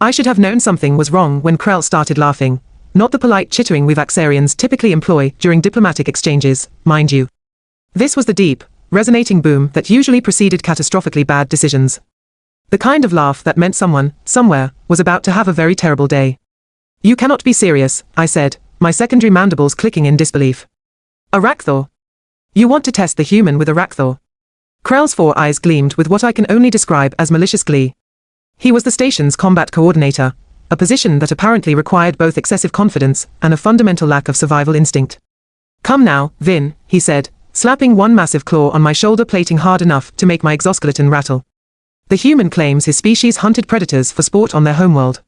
I should have known something was wrong when Krell started laughing. Not the polite chittering we Vaxarians typically employ during diplomatic exchanges, mind you. This was the deep, resonating boom that usually preceded catastrophically bad decisions. The kind of laugh that meant someone, somewhere, was about to have a very terrible day. You cannot be serious, I said, my secondary mandibles clicking in disbelief. A Rakthor? You want to test the human with a Rakthor? Krell's 4 eyes gleamed with what I can only describe as malicious glee. He was the station's combat coordinator, a position that apparently required both excessive confidence and a fundamental lack of survival instinct. Come now, Vin, he said, slapping one massive claw on my shoulder plating hard enough to make my exoskeleton rattle. The human claims his species hunted predators for sport on their homeworld.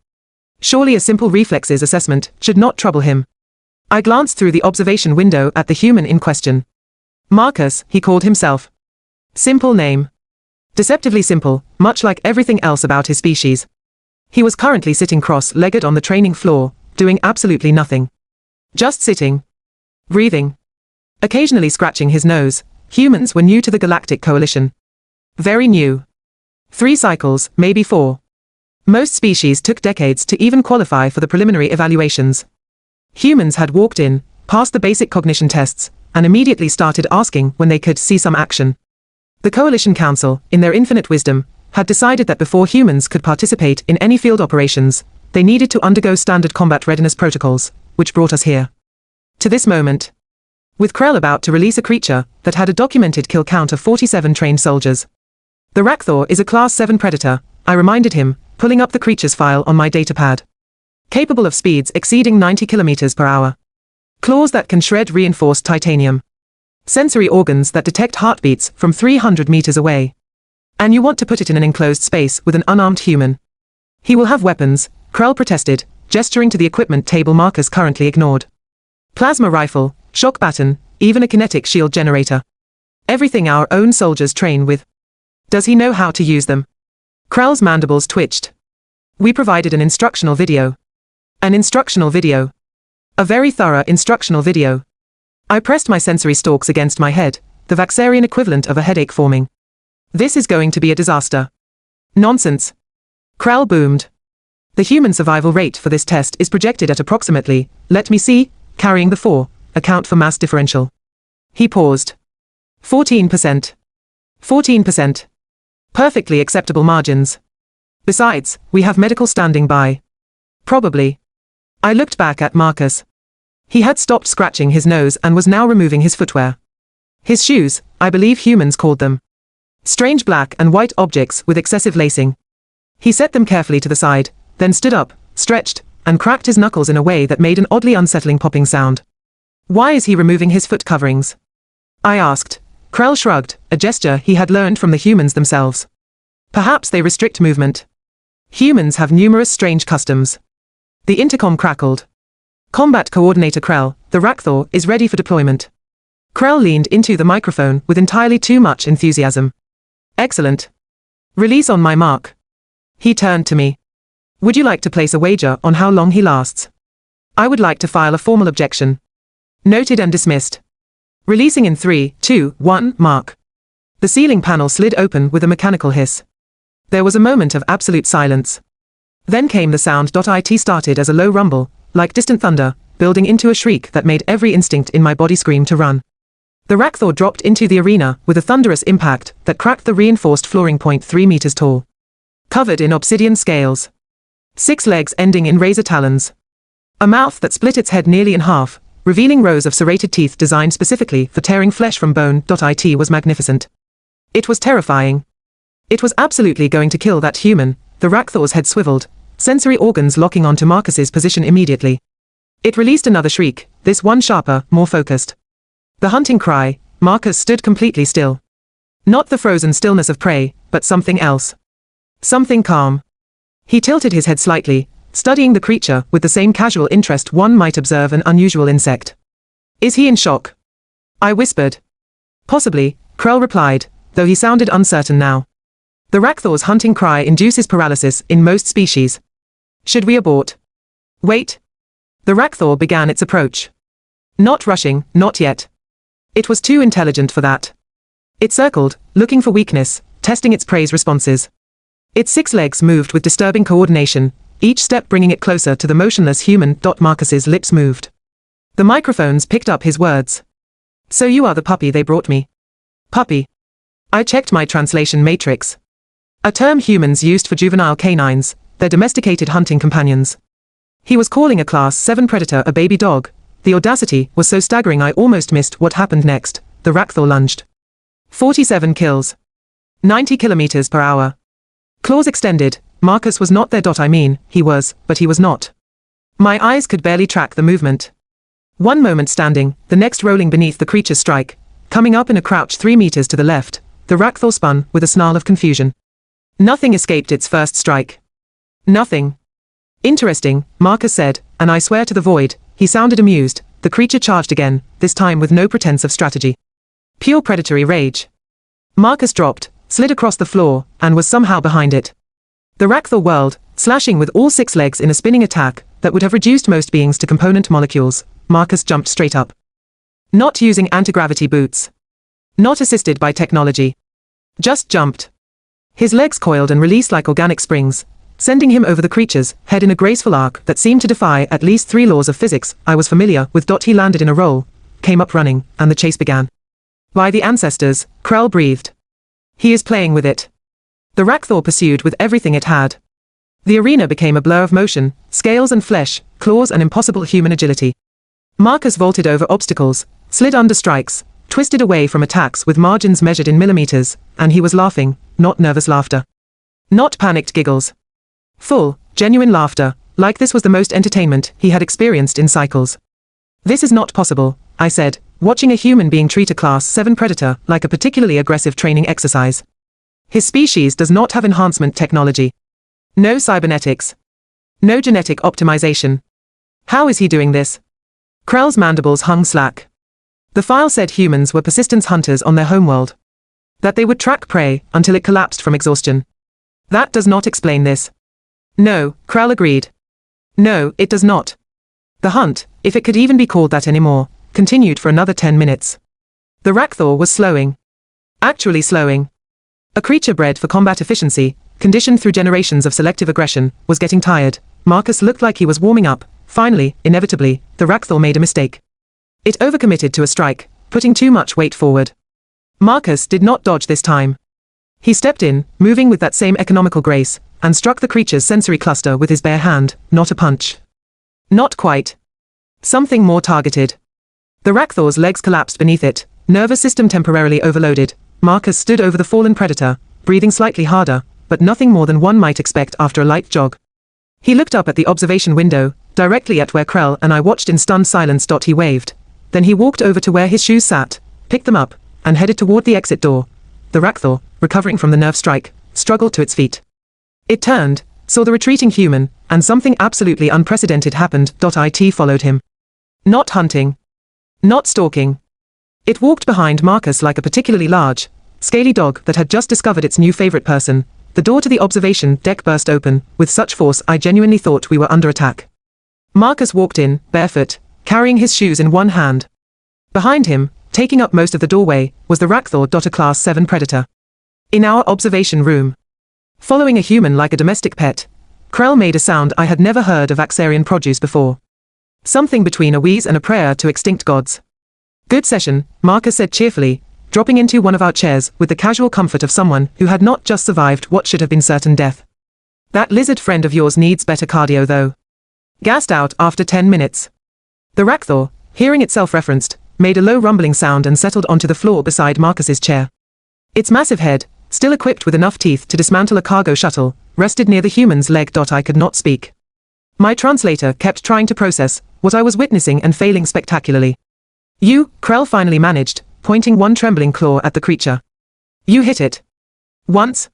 Surely a simple reflexes assessment should not trouble him. I glanced through the observation window at the human in question. Marcus, he called himself. Simple name. Deceptively simple, much like everything else about his species. He was currently sitting cross-legged on the training floor, doing absolutely nothing. Just sitting. Breathing. Occasionally scratching his nose. Humans were new to the Galactic Coalition. Very new. 3 cycles, maybe 4. Most species took decades to even qualify for the preliminary evaluations. Humans had walked in, passed the basic cognition tests, and immediately started asking when they could see some action. The Coalition Council, in their infinite wisdom, had decided that before humans could participate in any field operations, they needed to undergo standard combat readiness protocols, which brought us here. To this moment. With Krell about to release a creature that had a documented kill count of 47 trained soldiers. The Rakthor is a Class 7 predator, I reminded him, pulling up the creature's file on my datapad. Capable of speeds exceeding 90 km per hour. Claws that can shred reinforced titanium. Sensory organs that detect heartbeats from 300 meters away. And you want to put it in an enclosed space with an unarmed human. He will have weapons, Krell protested, gesturing to the equipment table Marcus currently ignored. Plasma rifle, shock baton, even a kinetic shield generator. Everything our own soldiers train with. Does he know how to use them? Krell's mandibles twitched. We provided an instructional video. An instructional video. A very thorough instructional video. I pressed my sensory stalks against my head, the Vaxarian equivalent of a headache forming. This is going to be a disaster. Nonsense. Krell boomed. The human survival rate for this test is projected at approximately, let me see, carrying the 4, account for mass differential. He paused. 14%. 14%. Perfectly acceptable margins. Besides, we have medical standing by. Probably. I looked back at Marcus. He had stopped scratching his nose and was now removing his footwear. His shoes, I believe humans called them. Strange black and white objects with excessive lacing. He set them carefully to the side, then stood up, stretched, and cracked his knuckles in a way that made an oddly unsettling popping sound. Why is he removing his foot coverings? I asked. Krell shrugged, a gesture he had learned from the humans themselves. Perhaps they restrict movement. Humans have numerous strange customs. The intercom crackled. Combat Coordinator Krell, the Rakthor, is ready for deployment. Krell leaned into the microphone with entirely too much enthusiasm. Excellent. Release on my mark. He turned to me. Would you like to place a wager on how long he lasts? I would like to file a formal objection. Noted and dismissed. Releasing in 3, 2, 1, mark. The ceiling panel slid open with a mechanical hiss. There was a moment of absolute silence. Then came the sound. It started as a low rumble, like distant thunder, building into a shriek that made every instinct in my body scream to run. The Rakthor dropped into the arena with a thunderous impact that cracked the reinforced flooring. 3 meters tall. Covered in obsidian scales. 6 legs ending in razor talons. A mouth that split its head nearly in half, revealing rows of serrated teeth designed specifically for tearing flesh from bone. It was magnificent. It was terrifying. It was absolutely going to kill that human. The Rakthor's head swiveled, sensory organs locking onto Marcus's position immediately. It released another shriek, this one sharper, more focused. The hunting cry. Marcus stood completely still. Not the frozen stillness of prey, but something else. Something calm. He tilted his head slightly, studying the creature with the same casual interest one might observe an unusual insect. Is he in shock? I whispered. Possibly, Krell replied, though he sounded uncertain now. The Rakthor's hunting cry induces paralysis in most species. Should we abort? Wait. The Rakthor began its approach. Not rushing, not yet. It was too intelligent for that. It circled, looking for weakness, testing its prey's responses. Its 6 legs moved with disturbing coordination, each step bringing it closer to the motionless human. Marcus's lips moved. The microphones picked up his words. So you are the puppy they brought me. Puppy. I checked my translation matrix. A term humans used for juvenile canines, their domesticated hunting companions. He was calling a Class 7 predator a baby dog. The audacity was so staggering I almost missed what happened next. The Rakthor lunged. 47 kills. 90 kilometers per hour. Claws extended. Marcus was not there. I mean, he was, but he was not. My eyes could barely track the movement. One moment standing, the next rolling beneath the creature's strike. Coming up in a crouch 3 meters to the left, the Rakthor spun with a snarl of confusion. Nothing escaped its first strike. Nothing. Interesting, Marcus said, and I swear to the void, he sounded amused. The creature charged again, this time with no pretense of strategy. Pure predatory rage. Marcus dropped, slid across the floor, and was somehow behind it. The Rakthor whirled, slashing with all 6 legs in a spinning attack that would have reduced most beings to component molecules. Marcus jumped straight up. Not using anti-gravity boots. Not assisted by technology. Just jumped. His legs coiled and released like organic springs, sending him over the creature's head in a graceful arc that seemed to defy at least 3 laws of physics I was familiar with. He landed in a roll, came up running, and the chase began. By the ancestors, Krell breathed. He is playing with it. The Rakthor pursued with everything it had. The arena became a blur of motion, scales and flesh, claws and impossible human agility. Marcus vaulted over obstacles, slid under strikes, twisted away from attacks with margins measured in millimeters, and he was laughing, not nervous laughter. Not panicked giggles. Full, genuine laughter, like this was the most entertainment he had experienced in cycles. This is not possible, I said, watching a human being treat a Class 7 predator like a particularly aggressive training exercise. His species does not have enhancement technology. No cybernetics. No genetic optimization. How is he doing this? Krell's mandibles hung slack. The file said humans were persistence hunters on their homeworld. That they would track prey until it collapsed from exhaustion. That does not explain this. No, Krell agreed. No, it does not. The hunt, if it could even be called that anymore, continued for another 10 minutes. The Rakthor was slowing. Actually slowing. A creature bred for combat efficiency, conditioned through generations of selective aggression, was getting tired. Marcus looked like he was warming up. Finally, inevitably, the Rakthor made a mistake. It overcommitted to a strike, putting too much weight forward. Marcus did not dodge this time. He stepped in, moving with that same economical grace, and struck the creature's sensory cluster with his bare hand, not a punch. Not quite. Something more targeted. The Rakthor's legs collapsed beneath it, nervous system temporarily overloaded. Marcus stood over the fallen predator, breathing slightly harder, but nothing more than one might expect after a light jog. He looked up at the observation window, directly at where Krell and I watched in stunned silence. He waved. Then he walked over to where his shoes sat, picked them up, and headed toward the exit door. The Rakthor, recovering from the nerve strike, struggled to its feet. It turned, saw the retreating human, and something absolutely unprecedented happened. It followed him. Not hunting. Not stalking. It walked behind Marcus like a particularly large, scaly dog that had just discovered its new favorite person. The door to the observation deck burst open, with such force I genuinely thought we were under attack. Marcus walked in, barefoot, carrying his shoes in one hand. Behind him, taking up most of the doorway, was the Rakthor. A Class 7 predator. In our observation room. Following a human like a domestic pet, Krell made a sound I had never heard of Axarian produce before. Something between a wheeze and a prayer to extinct gods. Good session, Marcus said cheerfully, dropping into one of our chairs with the casual comfort of someone who had not just survived what should have been certain death. That lizard friend of yours needs better cardio though. Gassed out after 10 minutes. The Rakthor, hearing itself referenced, made a low rumbling sound and settled onto the floor beside Marcus's chair. Its massive head, still equipped with enough teeth to dismantle a cargo shuttle, rested near the human's leg. I could not speak. My translator kept trying to process what I was witnessing and failing spectacularly. You, Krell finally managed, pointing one trembling claw at the creature. You hit it. Once?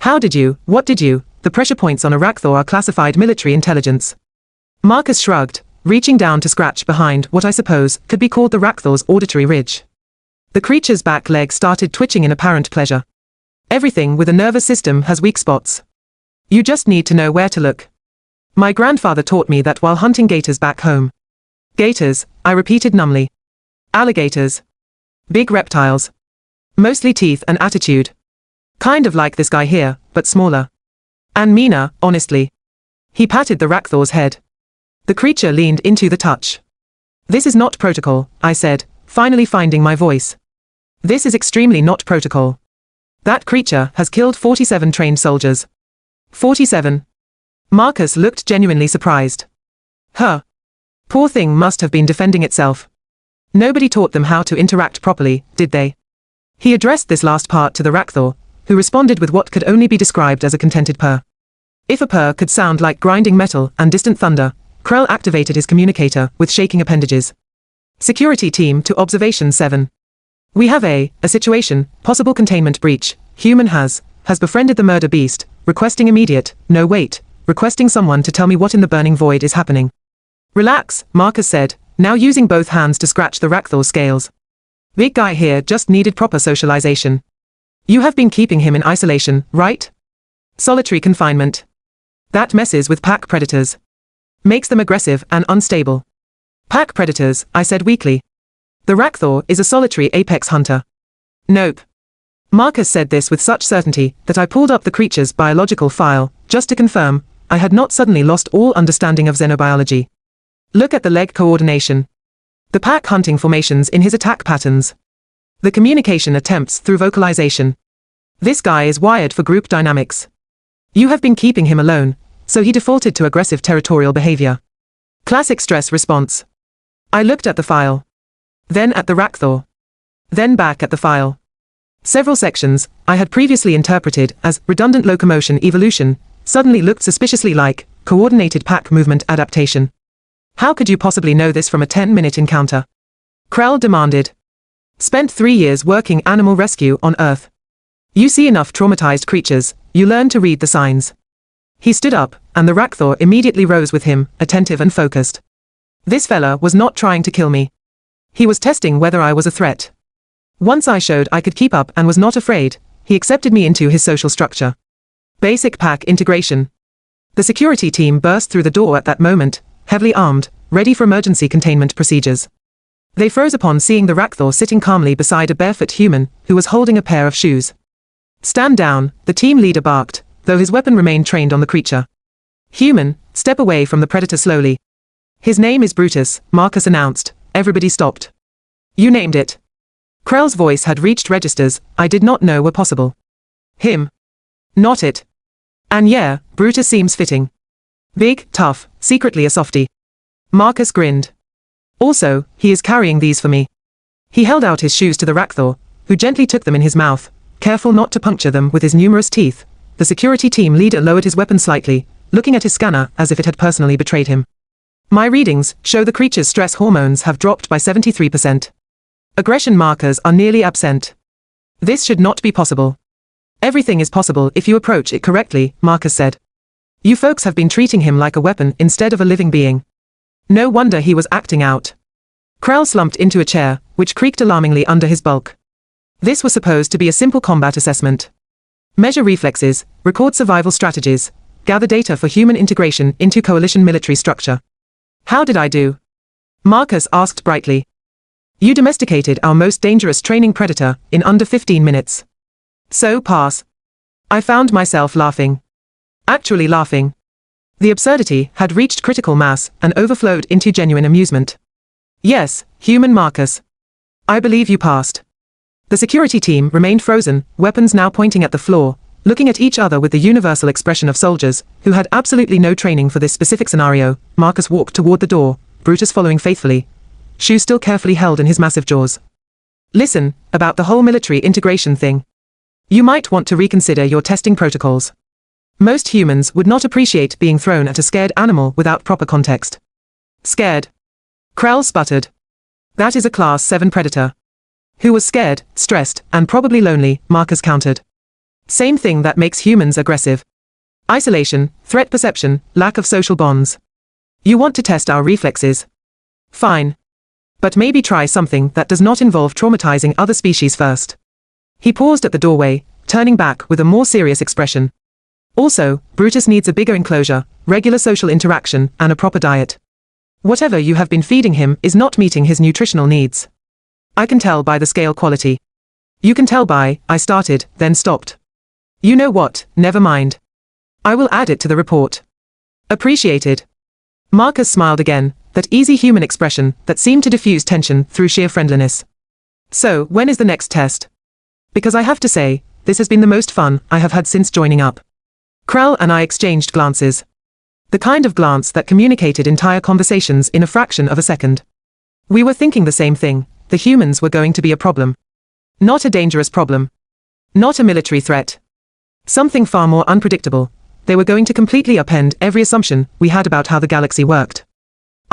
How did you? What did you? The pressure points on a Rakthor are classified military intelligence. Marcus shrugged, reaching down to scratch behind what I suppose could be called the Rakthor's auditory ridge. The creature's back leg started twitching in apparent pleasure. Everything with a nervous system has weak spots. You just need to know where to look. My grandfather taught me that while hunting gators back home. Gators, I repeated numbly. Alligators. Big reptiles. Mostly teeth and attitude. Kind of like this guy here, but smaller. And meaner, honestly. He patted the Rakthor's head. The creature leaned into the touch. This is not protocol, I said, finally finding my voice. This is extremely not protocol. That creature has killed 47 trained soldiers. 47. Marcus looked genuinely surprised. Huh. Poor thing must have been defending itself. Nobody taught them how to interact properly, did they? He addressed this last part to the Rakthor, who responded with what could only be described as a contented purr. If a purr could sound like grinding metal and distant thunder, Krell activated his communicator with shaking appendages. Security team to observation 7. We have a situation, possible containment breach. Human has befriended the murder beast, requesting immediate, no wait, requesting someone to tell me what in the burning void is happening. Relax, Marcus said, now using both hands to scratch the Rakthor's scales. Big guy here just needed proper socialization. You have been keeping him in isolation, right? Solitary confinement. That messes with pack predators. Makes them aggressive and unstable. Pack predators, I said weakly. The Rakthor is a solitary apex hunter. Nope. Marcus said this with such certainty that I pulled up the creature's biological file, just to confirm I had not suddenly lost all understanding of xenobiology. Look at the leg coordination. The pack hunting formations in his attack patterns. The communication attempts through vocalization. This guy is wired for group dynamics. You have been keeping him alone, so he defaulted to aggressive territorial behavior. Classic stress response. I looked at the file. Then at the Rakthor. Then back at the file. Several sections, I had previously interpreted as redundant locomotion evolution, suddenly looked suspiciously like coordinated pack movement adaptation. How could you possibly know this from a 10-minute encounter? Krell demanded. Spent 3 years working animal rescue on Earth. You see enough traumatized creatures, you learn to read the signs. He stood up, and the Rakthor immediately rose with him, attentive and focused. This fella was not trying to kill me. He was testing whether I was a threat. Once I showed I could keep up and was not afraid, he accepted me into his social structure. Basic pack integration. The security team burst through the door at that moment, heavily armed, ready for emergency containment procedures. They froze upon seeing the Rakthor sitting calmly beside a barefoot human who was holding a pair of shoes. Stand down, the team leader barked, though his weapon remained trained on the creature. Human, step away from the predator slowly. His name is Brutus, Marcus announced. Everybody stopped. You named it. Krell's voice had reached registers I did not know were possible. Him. Not it. And yeah, Brutus seems fitting. Big, tough, secretly a softie. Marcus grinned. Also, he is carrying these for me. He held out his shoes to the Rakthor, who gently took them in his mouth, careful not to puncture them with his numerous teeth. The security team leader lowered his weapon slightly, looking at his scanner as if it had personally betrayed him. My readings show the creature's stress hormones have dropped by 73%. Aggression markers are nearly absent. This should not be possible. Everything is possible if you approach it correctly, Marcus said. You folks have been treating him like a weapon instead of a living being. No wonder he was acting out. Krell slumped into a chair, which creaked alarmingly under his bulk. This was supposed to be a simple combat assessment. Measure reflexes, record survival strategies, gather data for human integration into coalition military structure. How did I do? Marcus asked brightly. You domesticated our most dangerous training predator in under 15 minutes. So pass. I found myself laughing. Actually laughing. The absurdity had reached critical mass and overflowed into genuine amusement. Yes, human Marcus. I believe you passed. The security team remained frozen, weapons now pointing at the floor, looking at each other with the universal expression of soldiers who had absolutely no training for this specific scenario. Marcus walked toward the door, Brutus following faithfully, shoes still carefully held in his massive jaws. Listen, about the whole military integration thing. You might want to reconsider your testing protocols. Most humans would not appreciate being thrown at a scared animal without proper context. Scared? Krell sputtered. That is a Class 7 predator. Who was scared, stressed, and probably lonely, Marcus countered. Same thing that makes humans aggressive. Isolation, threat perception, lack of social bonds. You want to test our reflexes? Fine. But maybe try something that does not involve traumatizing other species first. He paused at the doorway, turning back with a more serious expression. Also, Brutus needs a bigger enclosure, regular social interaction, and a proper diet. Whatever you have been feeding him is not meeting his nutritional needs. I can tell by the scale quality. You can tell by, I started, then stopped. You know what, never mind. I will add it to the report. Appreciated. Marcus smiled again, that easy human expression that seemed to diffuse tension through sheer friendliness. So, when is the next test? Because I have to say, this has been the most fun I have had since joining up. Krell and I exchanged glances. The kind of glance that communicated entire conversations in a fraction of a second. We were thinking the same thing, the humans were going to be a problem. Not a dangerous problem. Not a military threat. Something far more unpredictable. They were going to completely upend every assumption we had about how the galaxy worked.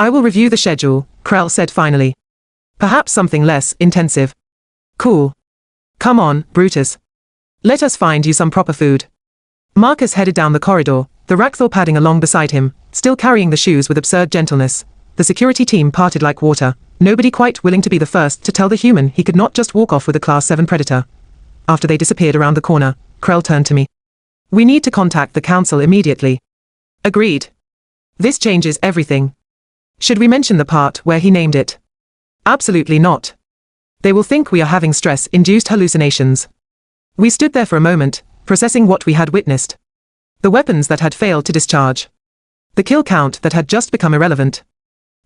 I will review the schedule, Krell said finally. Perhaps something less intensive. Cool. Come on, Brutus. Let us find you some proper food. Marcus headed down the corridor, the Rakthor padding along beside him, still carrying the shoes with absurd gentleness. The security team parted like water, nobody quite willing to be the first to tell the human he could not just walk off with a Class 7 predator. After they disappeared around the corner, Krell turned to me. We need to contact the council immediately. Agreed. This changes everything. Should we mention the part where he named it? Absolutely not. They will think we are having stress-induced hallucinations. We stood there for a moment, processing what we had witnessed. The weapons that had failed to discharge. The kill count that had just become irrelevant.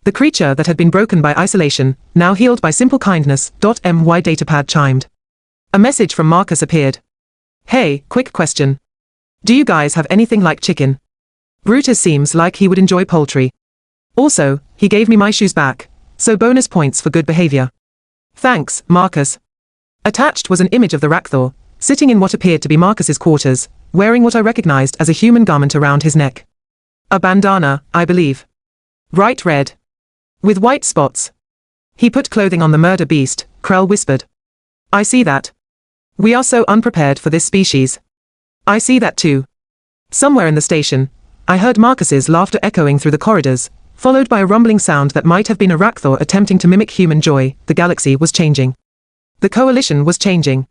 The creature that had been broken by isolation, now healed by simple kindness. My datapad chimed. A message from Marcus appeared. Hey, quick question. Do you guys have anything like chicken? Brutus seems like he would enjoy poultry. Also, he gave me my shoes back, so bonus points for good behavior. Thanks, Marcus. Attached was an image of the Rakthor, sitting in what appeared to be Marcus's quarters, wearing what I recognized as a human garment around his neck. A bandana, I believe. Bright red. With white spots. He put clothing on the murder beast, Krell whispered. I see that. We are so unprepared for this species. I see that too. Somewhere in the station, I heard Marcus's laughter echoing through the corridors, followed by a rumbling sound that might have been a Rakthor attempting to mimic human joy. The galaxy was changing. The coalition was changing.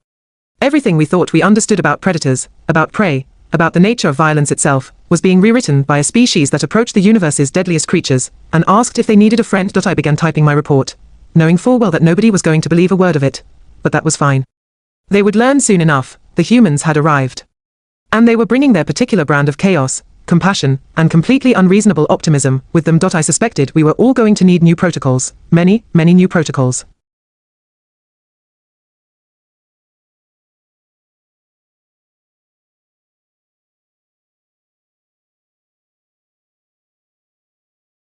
Everything we thought we understood about predators, about prey, about the nature of violence itself, was being rewritten by a species that approached the universe's deadliest creatures, and asked if they needed a friend. I began typing my report, knowing full well that nobody was going to believe a word of it. But that was fine. They would learn soon enough, the humans had arrived. And they were bringing their particular brand of chaos, compassion, and completely unreasonable optimism with them. I suspected we were all going to need new protocols, many, many new protocols.